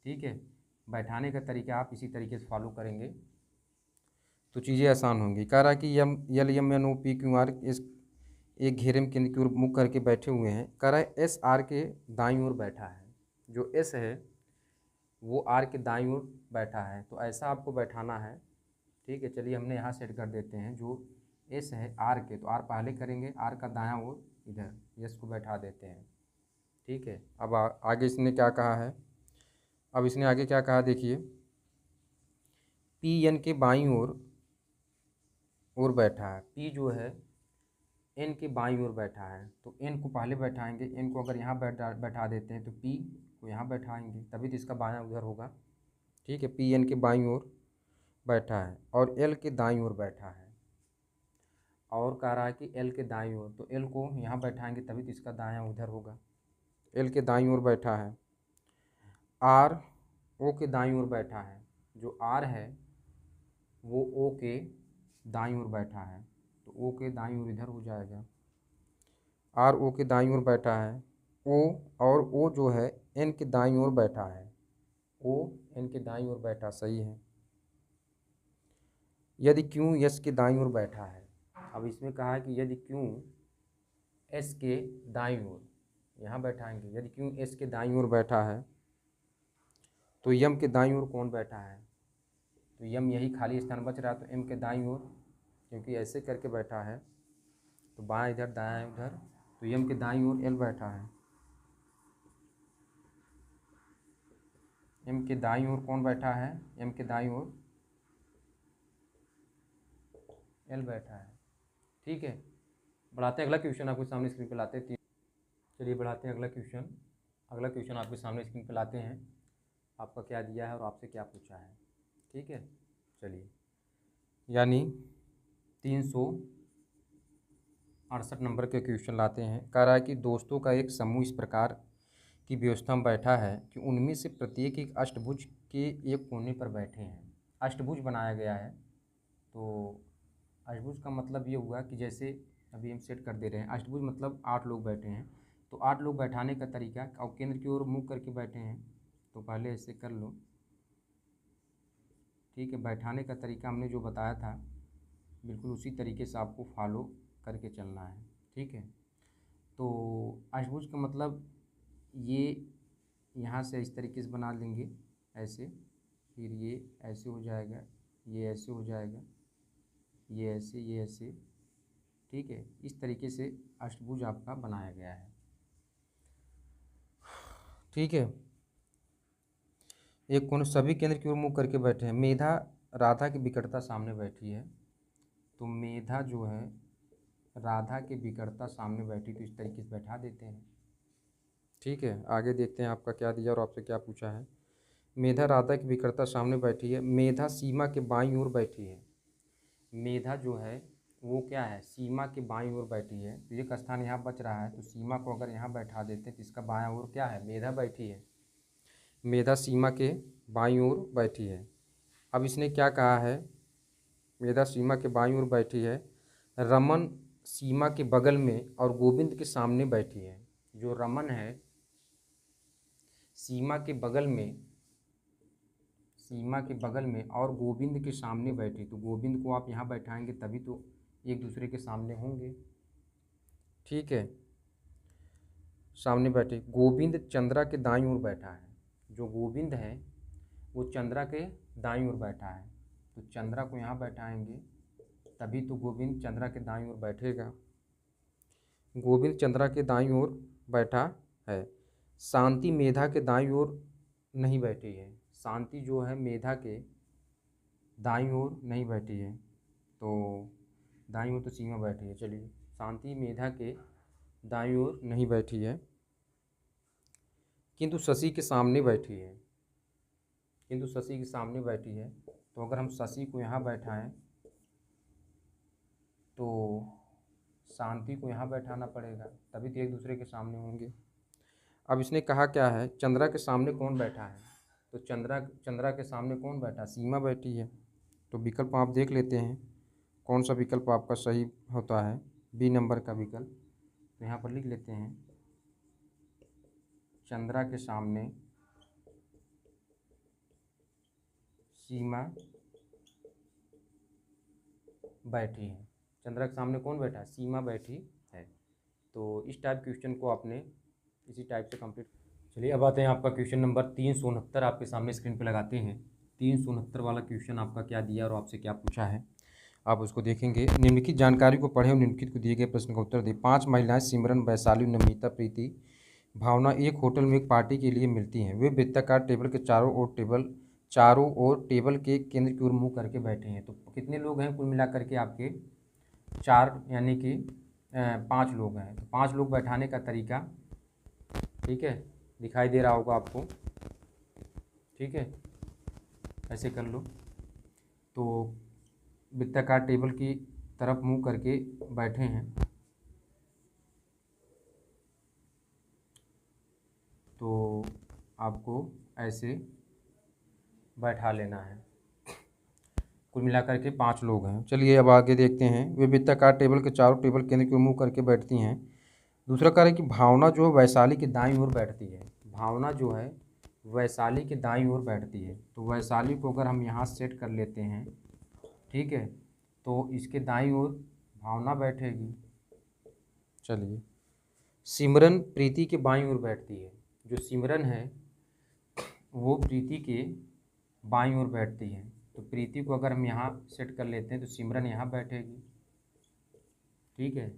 ठीक है, बैठाने का तरीका आप इसी तरीके से फॉलो करेंगे तो चीज़ें आसान होंगी। कह रहा है कि L M N O P Q R इस एक घेरे में केंद्र की ओर मुख करके बैठे हुए हैं। कह रहा है एस आर के दाईं ओर बैठा है। जो एस है वो आर के दाईं ओर बैठा है, तो ऐसा आपको बैठाना है। ठीक है, चलिए हमने यहाँ सेट कर देते हैं। जो एस है आर के, तो आर पहले करेंगे, आर का दायां ओर इधर एस को बैठा देते हैं। ठीक है, अब आगे इसने क्या कहा है, अब इसने आगे क्या कहा देखिए, पी एन के बाईं ओर बैठा है। पी जो है एन के बाईं ओर बैठा है, तो एन को पहले बैठाएंगे। एन को अगर यहाँ बैठा देते हैं तो पी को यहाँ बैठाएंगे तभी तो इसका बायां उधर होगा। ठीक है, पी एन के बाईं ओर बैठा है और एल के दाईं ओर बैठा है। और कह रहा है कि एल के दाईं ओर, तो एल को यहाँ बैठाएंगे तभी तो इसका दायां उधर होगा। एल के दाईं ओर बैठा है। आर ओ के दाईं ओर बैठा है। जो आर है वो ओ के दाईं ओर बैठा है, तो ओ के दाईं ओर इधर हो जाएगा। आर ओ के दाईं ओर बैठा है। ओ और ओ जो है एन के दाईं ओर बैठा है। ओ एन के दाईं ओर बैठा, सही है। यदि क्यू एस के दाईं ओर बैठा है, अब इसमें कहा है कि यदि क्यू एस के दाईं ओर, यहाँ बैठाएंगे। यदि क्यू एस के दाईं ओर बैठा है तो यम के दाईं ओर कौन बैठा है, तो यम यही खाली स्थान बच रहा है, तो एम के दाईं ओर, क्योंकि ऐसे करके बैठा है तो बायां इधर दायां उधर, तो यम के दाईं ओर एल बैठा है। एम के दाईं ओर कौन बैठा है, एम के दाईं ओर एल बैठा है। ठीक है, बढ़ाते हैं, अगला क्वेश्चन आपके सामने स्क्रीन पे लाते हैं। चलिए बढ़ाते हैं अगला क्वेश्चन। अगला क्वेश्चन आपके सामने स्क्रीन पे लाते हैं। आपका क्या दिया है और आपसे क्या पूछा है। ठीक है, चलिए, यानी 300 68 नंबर के क्वेश्चन लाते हैं। कह रहा है कि दोस्तों का एक समूह इस प्रकार की व्यवस्था में बैठा है कि उनमें से प्रत्येक एक अष्टभुज के एक कोने पर बैठे हैं। अष्टभुज बनाया गया है। तो अष्टभुज का मतलब ये हुआ कि जैसे अभी हम सेट कर दे रहे हैं, अष्टभुज मतलब 8 लोग बैठे हैं। तो 8 लोग बैठाने का तरीका और केंद्र की ओर मुँह करके बैठे हैं, तो पहले ऐसे कर लो। ठीक है, बैठाने का तरीका हमने जो बताया था बिल्कुल उसी तरीके से आपको फॉलो करके चलना है। ठीक है, तो अष्टभुज का मतलब ये यहाँ से इस तरीके से बना लेंगे ऐसे, फिर ये ऐसे हो जाएगा, ये ऐसे हो जाएगा, ये ऐसे, ये ऐसे। ठीक है, इस तरीके से अष्टभुज आपका बनाया गया है। ठीक है, एक कोने सभी केंद्र की ओर मुँह करके बैठे हैं। मेधा राधा की विकटता सामने बैठी है। तो मेधा जो है राधा के विकटता सामने बैठी, तो इस तरीके से बैठा देते हैं। ठीक है, आगे देखते हैं आपका क्या दिया और आपसे क्या पूछा है। मेधा राधा की विकटता सामने बैठी है। मेधा सीमा के बाईं ओर बैठी है। मेधा जो है वो क्या है, सीमा के बाईं ओर बैठी है। तो एक स्थान यहाँ बच रहा है, तो सीमा को अगर यहाँ बैठा देते हैं तो इसका बायां ओर क्या है, मेधा बैठी है। मेधा सीमा के बाईं ओर बैठी है। अब इसने क्या कहा है, मेधा सीमा के बाईं ओर बैठी है। रमन सीमा के बगल में और गोविंद के सामने बैठी है। जो रमन है सीमा के बगल में, सीमा के बगल में और गोविंद के सामने बैठी। तो गोविंद को आप यहाँ बैठाएंगे तभी तो एक दूसरे के सामने होंगे। ठीक है, सामने बैठे। गोविंद चंद्रा के दाईं ओर बैठा है। जो गोविंद है वो चंद्रा के दाईं ओर बैठा है। तो चंद्रा को यहाँ बैठाएंगे तभी तो गोविंद चंद्रा के दाईं ओर बैठेगा। गोविंद चंद्रा के दाईं ओर बैठा है। शांति मेधा के दाईं ओर नहीं बैठी है। शांति जो है मेधा के दाईं ओर नहीं बैठी है। तो दाईं ओर तो सीमा बैठी है। चलिए, शांति मेधा के दाईं ओर नहीं बैठी है किंतु शशि के सामने बैठी है। किंतु शशि के सामने बैठी है। तो अगर हम शशि को यहाँ बैठाएं तो शांति को यहाँ बैठाना पड़ेगा तभी तो एक दूसरे के सामने होंगे। अब इसने कहा क्या है, चंद्रा के सामने कौन बैठा है। तो चंद्रा के सामने कौन बैठा, सीमा बैठी है। तो विकल्प आप देख लेते हैं कौन सा विकल्प आपका सही होता है। बी नंबर का विकल्प। तो यहाँ पर लिख लेते हैं चंद्रा के सामने सीमा बैठी है। चंद्रा के सामने कौन बैठा है, सीमा बैठी है। तो इस टाइप क्वेश्चन को आपने इसी टाइप से कंप्लीट। चलिए अब आते हैं आपका क्वेश्चन नंबर 369 आपके सामने स्क्रीन पे लगाते हैं। 369 वाला क्वेश्चन आपका क्या दिया और आपसे क्या पूछा है, आप उसको देखेंगे। निम्नलिखित जानकारी को पढ़ें और निम्नलिखित को दिए गए प्रश्न का उत्तर दें। 5 महिलाएं सिमरन, वैशाली, नमिता, प्रीति, भावना एक होटल में एक पार्टी के लिए मिलती हैं। वे वृत्ताकार टेबल के चारों ओर टेबल के केंद्र की ओर मुँह करके बैठे हैं। तो कितने लोग हैं कुल मिलाकर के आपके 4, यानी कि 5 लोग हैं। तो 5 लोग बैठाने का तरीका, ठीक है, दिखाई दे रहा होगा आपको। ठीक है, ऐसे कर लो। तो वृत्ताकार टेबल की तरफ मुंह करके बैठे हैं। तो आपको ऐसे बैठा लेना है। कुल मिलाकर के 5 लोग हैं। चलिए अब आगे देखते हैं। वे वृत्ताकार टेबल के चारों टेबल केंद्र की ओर मुँह करके बैठती हैं। दूसरा कार्य कि भावना जो है वैशाली के दाईं ओर बैठती है। भावना जो है वैशाली के दाईं ओर बैठती है। तो वैशाली को अगर हम यहाँ सेट कर लेते हैं, ठीक है, तो इसके दाईं ओर भावना बैठेगी। चलिए, सिमरन प्रीति के बाईं ओर बैठती है। जो सिमरन है वो प्रीति के बाईं ओर बैठती है। तो प्रीति को अगर हम यहाँ सेट कर लेते हैं तो सिमरन यहाँ बैठेगी। ठीक है,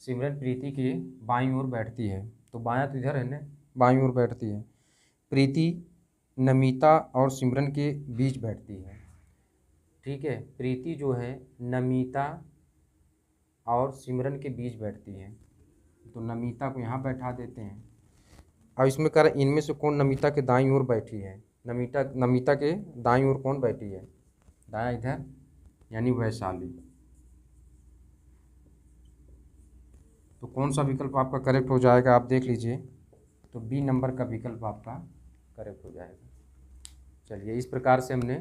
सिमरन प्रीति के बाईं ओर बैठती है। तो बायां तो इधर है ना, बाईं ओर बैठती है। प्रीति नमिता और सिमरन के बीच बैठती है। ठीक है, प्रीति जो है नमिता और सिमरन के बीच बैठती है। तो नमिता को यहाँ बैठा देते हैं। अब इसमें कर इनमें से कौन नमिता के दाईं ओर बैठी है। नमिता के दाईं ओर कौन बैठी है, दायां इधर, यानी वैशाली। तो कौन सा विकल्प आपका करेक्ट हो जाएगा आप देख लीजिए। तो बी नंबर का विकल्प आपका करेक्ट हो जाएगा। चलिए, इस प्रकार से हमने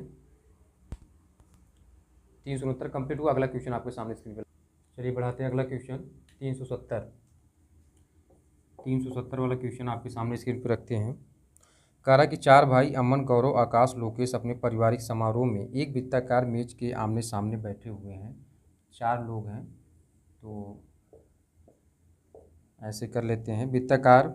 369 कंप्लीट हुआ। अगला क्वेश्चन आपके सामने स्क्रीन पर। चलिए बढ़ाते हैं अगला क्वेश्चन 370 वाला क्वेश्चन आपके सामने स्क्रीन पर रखते हैं। कह रहा कि 4 भाई अमन, गौरव, आकाश, लोकेश अपने पारिवारिक समारोह में एक वृत्ताकार मेज के आमने सामने बैठे हुए हैं। 4 लोग हैं, तो ऐसे कर लेते हैं। वृत्ताकार,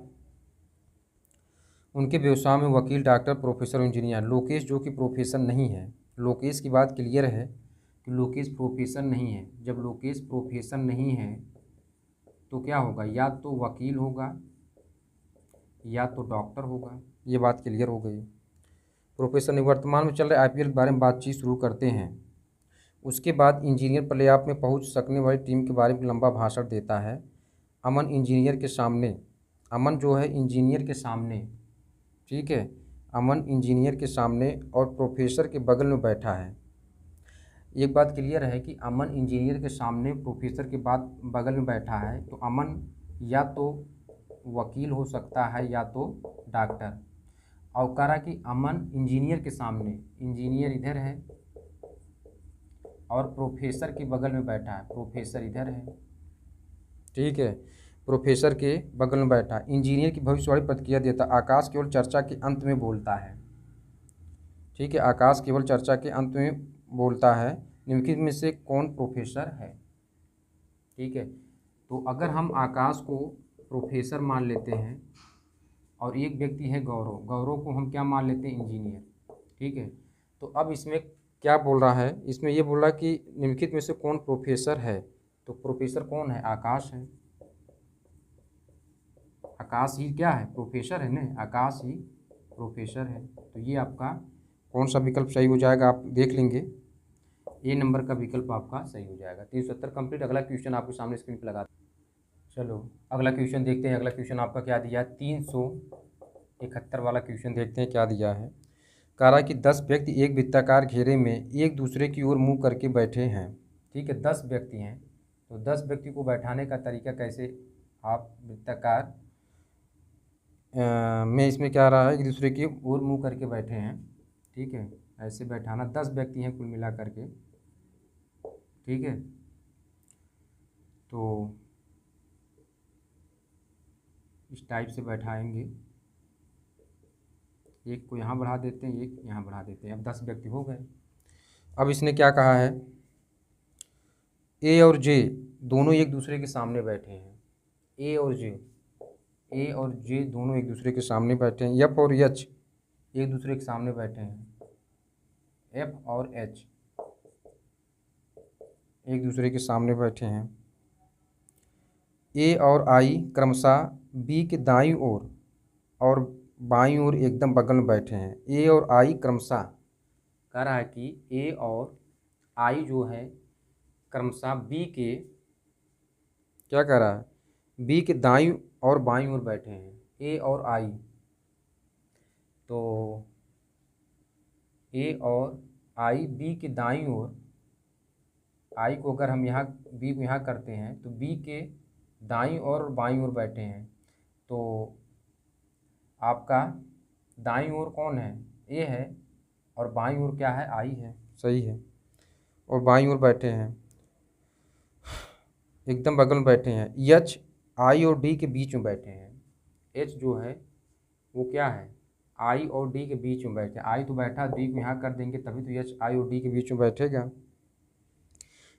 उनके व्यवसाय में वकील, डॉक्टर, प्रोफेसर, इंजीनियर। लोकेश जो कि प्रोफेसर नहीं है, लोकेश की बात क्लियर है कि लोकेश प्रोफेसर नहीं है। जब लोकेश प्रोफेसर नहीं है तो क्या होगा, या तो वकील होगा या तो डॉक्टर होगा। ये बात क्लियर हो गई। प्रोफेसर ने वर्तमान में चल रहे आईपीएल के बारे में बातचीत शुरू करते हैं। उसके बाद इंजीनियर प्लेऑफ में पहुंच सकने वाली टीम के बारे में लंबा भाषण देता है। अमन इंजीनियर के सामने, अमन जो है इंजीनियर के सामने, ठीक है, अमन इंजीनियर के सामने और प्रोफेसर के बगल में बैठा है। एक बात क्लियर है कि अमन इंजीनियर के सामने प्रोफेसर के बाद बगल में बैठा है, तो अमन या तो वकील हो सकता है या तो डॉक्टर। और कह रहा कि अमन इंजीनियर के सामने, इंजीनियर इधर है और प्रोफेसर के बगल में बैठा है, प्रोफेसर इधर है, ठीक है, प्रोफेसर के बगल में बैठा। इंजीनियर की भविष्यवाणी प्रतिक्रिया देता। आकाश केवल चर्चा के अंत में बोलता है, ठीक है, आकाश केवल चर्चा के अंत में बोलता है। निम्नलिखित में से कौन प्रोफेसर है, ठीक है। तो अगर हम आकाश को प्रोफेसर मान लेते हैं और एक व्यक्ति है गौरव, गौरव को हम क्या मान लेते हैं, इंजीनियर, ठीक है। तो अब इसमें क्या बोल रहा है, इसमें ये बोल रहा है कि निम्नलिखित में से कौन प्रोफेसर है। तो प्रोफेसर कौन है, आकाश है। आकाश ही क्या है, प्रोफेसर है ना, आकाश ही प्रोफेसर है। तो ये आपका कौन सा विकल्प सही हो जाएगा आप देख लेंगे। ए नंबर का विकल्प आपका सही हो जाएगा। 370 कंप्लीट। अगला क्वेश्चन आपके सामने स्क्रीन पर लगा। चलो अगला क्वेश्चन देखते हैं। अगला क्वेश्चन आपका क्या दिया है, 371 वाला क्वेश्चन देखते हैं क्या दिया है। कह रहा है कि 10 व्यक्ति एक वृत्ताकार घेरे में एक दूसरे की ओर मुंह करके बैठे हैं, ठीक है। 10 व्यक्ति हैं, तो 10 व्यक्ति को बैठाने का तरीका कैसे, आप वृत्ताकार में इसमें क्या रहा है, एक दूसरे की ओर मुंह करके बैठे हैं, ठीक है, ऐसे बैठाना। 10 व्यक्ति हैं कुल मिला करके, ठीक है। तो इस टाइप से बैठाएंगे, एक को यहाँ बढ़ा देते हैं, एक यहाँ बढ़ा देते हैं। अब 10 व्यक्ति हो गए। अब इसने क्या कहा है, ए और जे दोनों एक दूसरे के सामने बैठे हैं। ए और जे दोनों एक दूसरे के सामने बैठे हैं। एफ और एच एक दूसरे के सामने बैठे हैं। एफ और एच एक दूसरे के सामने बैठे हैं। ए और आई क्रमशः बी के दाईं ओर और बाईं ओर एकदम बगल में बैठे हैं। ए और आई क्रमशः, कह रहा है कि ए और आई जो है क्रमशः बी के, क्या कह रहा है, बी के दाईं और बाईं ओर बैठे हैं। ए और आई, तो ए और आई बी के दाईं ओर, आई को अगर हम यहाँ बी को यहाँ करते हैं तो बी के दाईं ओर और बाईं ओर बैठे हैं। तो आपका दाईं ओर कौन है, ए है, और बाईं ओर क्या है, आई है, सही है। और बाईं ओर बैठे हैं, एकदम बगल में बैठे हैं। एच आई और डी के बीच में बैठे हैं। एच जो है वो क्या है, आई और डी के बीच में बैठे। आई तो बैठा, डी को यहाँ कर देंगे तभी तो एच आई और डी के बीच में बैठेगा।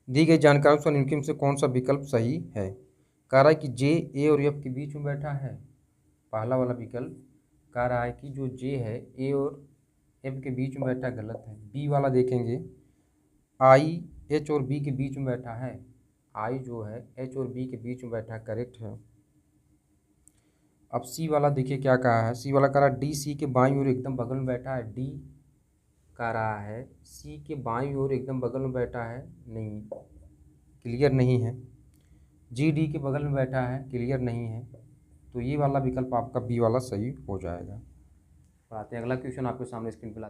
दी गई जानकारियों से निम्नलिखित में से कौन सा विकल्प सही है। कह रहा है कि जे ए और एफ के बीच में बैठा है, पहला वाला विकल्प। कह रहा है कि जो जे है ए और एफ के बीच में बैठा, गलत है। बी वाला देखेंगे, आई एच और बी के बीच में बैठा है। आई जो है एच और बी के बीच में बैठा, करेक्ट है। अब सी वाला देखिए क्या कहा है। सी वाला कह रहा है डी सी के बाईं ओर एकदम बगल में बैठा है। डी कह रहा है सी के बाईं ओर एकदम बगल में बैठा है, नहीं, क्लियर नहीं है। जी डी के बगल में बैठा है, क्लियर नहीं है। तो ये वाला विकल्प आपका बी वाला सही हो जाएगा। पढ़ाते हैं अगला क्वेश्चन आपके सामने स्क्रीन पर।